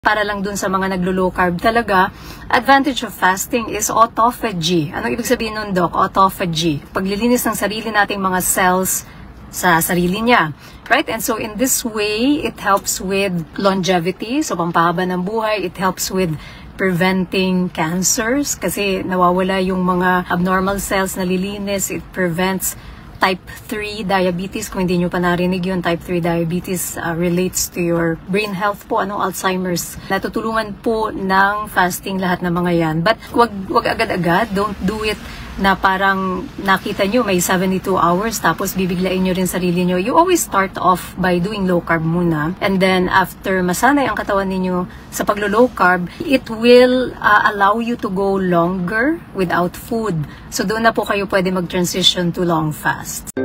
Para lang dun sa mga naglo-low carb talaga, advantage of fasting is autophagy. Anong ibig sabihin nun, Doc? Autophagy. Paglilinis ng sarili nating mga cells sa sarili niya. Right? And so in this way, it helps with longevity. So pampahaba ng buhay. It helps with preventing cancers kasi nawawala yung mga abnormal cells, nalilinis. It prevents type 3 diabetes. Kung hindi nyo pa narinig yun, type 3 diabetes relates to your brain health po, Alzheimer's. Natutulungan po ng fasting lahat ng mga yan. But wag agad-agad, don't do it na parang nakita nyo may 72 hours tapos bibiglain nyo rin sarili nyo. You always start off by doing low carb muna. And then after masanay ang katawan ninyo sa paglo-low carb, it will allow you to go longer without food. So doon na po kayo pwede mag-transition to long fast.